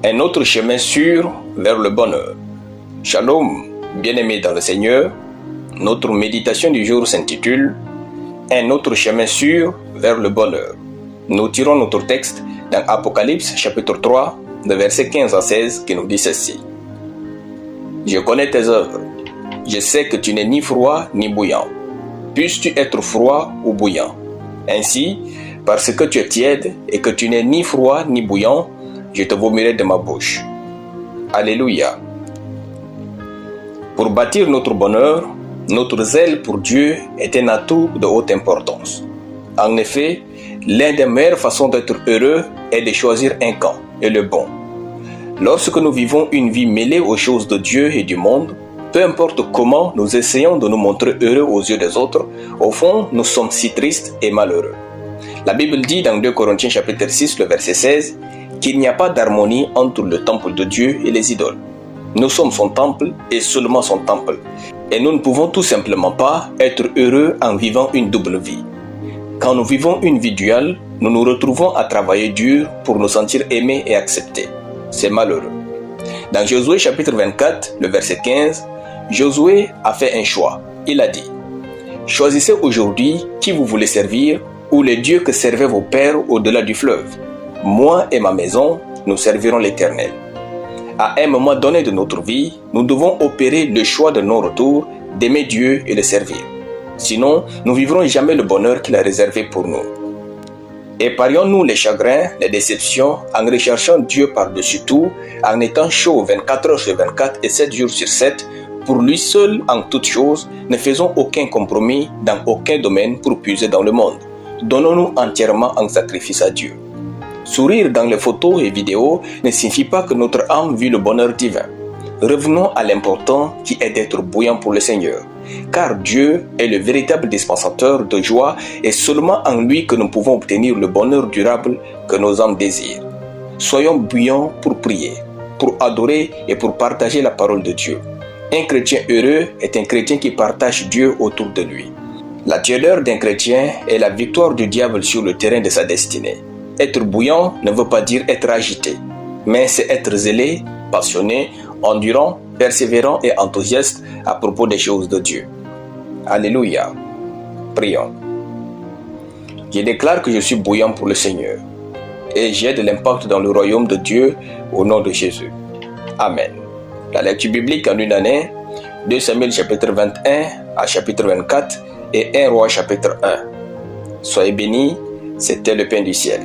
Un autre chemin sûr vers le bonheur. Shalom, bien-aimés dans le Seigneur. Notre méditation du jour s'intitule Un autre chemin sûr vers le bonheur. Nous tirons notre texte dans Apocalypse chapitre 3, de versets 15 à 16, qui nous dit ceci. Je connais tes œuvres. Je sais que tu n'es ni froid ni bouillant. Puisses-tu être froid ou bouillant? Ainsi, parce que tu es tiède et que tu n'es ni froid ni bouillant, je te vomirai de ma bouche. Alléluia. Pour bâtir notre bonheur, notre zèle pour Dieu est un atout de haute importance. En effet, l'une des meilleures façons d'être heureux est de choisir un camp, et le bon. Lorsque nous vivons une vie mêlée aux choses de Dieu et du monde, peu importe comment nous essayons de nous montrer heureux aux yeux des autres, au fond, nous sommes si tristes et malheureux. La Bible dit dans 2 Corinthiens chapitre 6, le verset 16, qu'il n'y a pas d'harmonie entre le temple de Dieu et les idoles. Nous sommes son temple et seulement son temple. Et nous ne pouvons tout simplement pas être heureux en vivant une double vie. Quand nous vivons une vie duale, nous nous retrouvons à travailler dur pour nous sentir aimés et acceptés. C'est malheureux. Dans Josué chapitre 24, le verset 15, Josué a fait un choix. Il a dit, « Choisissez aujourd'hui qui vous voulez servir ou les dieux que servaient vos pères au-delà du fleuve. Moi et ma maison, nous servirons l'Éternel. » À un moment donné de notre vie, nous devons opérer le choix de non-retour, d'aimer Dieu et le servir. Sinon, nous ne vivrons jamais le bonheur qu'il a réservé pour nous. Épargnons-nous les chagrins, les déceptions, en recherchant Dieu par-dessus tout, en étant chaud 24 heures sur 24 et 7 jours sur 7, pour lui seul en toutes choses, ne faisons aucun compromis dans aucun domaine pour puiser dans le monde. Donnons-nous entièrement en sacrifice à Dieu. Sourire dans les photos et vidéos ne signifie pas que notre âme vit le bonheur divin. Revenons à l'important qui est d'être bouillant pour le Seigneur. Car Dieu est le véritable dispensateur de joie et seulement en lui que nous pouvons obtenir le bonheur durable que nos âmes désirent. Soyons bouillants pour prier, pour adorer et pour partager la parole de Dieu. Un chrétien heureux est un chrétien qui partage Dieu autour de lui. La tiédeur d'un chrétien est la victoire du diable sur le terrain de sa destinée. Être bouillant ne veut pas dire être agité, mais c'est être zélé, passionné, endurant, persévérant et enthousiaste à propos des choses de Dieu. Alléluia. Prions. Je déclare que je suis bouillant pour le Seigneur et j'ai de l'impact dans le royaume de Dieu au nom de Jésus. Amen. La lecture biblique en une année, 2 Samuel chapitre 21 à chapitre 24 et 1 Roi chapitre 1. Soyez bénis, c'était le pain du ciel.